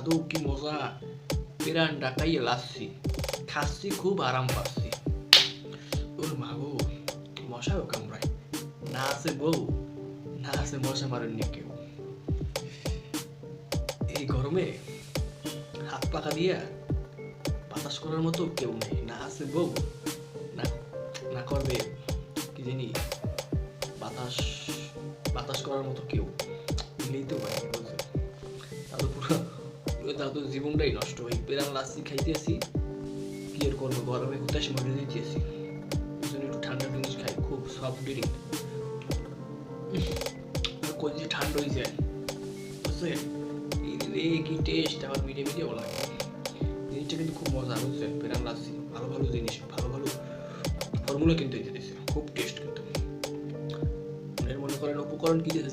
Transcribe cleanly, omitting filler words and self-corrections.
দাদু কি মজা, পেরান ডাকাইয়ে লাচ্ছি খাচ্ছি, খুব আরাম পাচ্ছি। ওর মা গো, মশাও কামড়ায়, না আছে বউ, না আছে মশা মারেননি কেউ। এই গরমে হাত পাকা দিয়া বাতাস করার মতো কেউ নেই, না আছে বউ, না না করবে কি জানি বাতাস বাতাস করার মতো কেউ, দিলেই তো পারে বুঝছে। দাদু পুরো দাদু জীবনটাই নষ্ট, ওই পেরান লাচ্ছি খাইতেছি, কি আর করবো, গরমে হুতাশ মরে দিতেছি। একটু ঠান্ডা জিনিস খাই, খুব সফট ড্রিঙ্ক, কলজি ঠান্ডা হয়ে যায় বুঝছেন। কি টেস্ট, আবার মিটে মিটেও লাগে জিনিসটা, কিন্তু খুব মজা বুঝছেন। পেরান লাচ্ছি ভালো ভালো জিনিস, ভালো ভালো ফর্মুলা কিন্তু দিতেছে, খুব টেস্ট। কিন্তু এর মনে করেন উপকরণ কি দিতেছে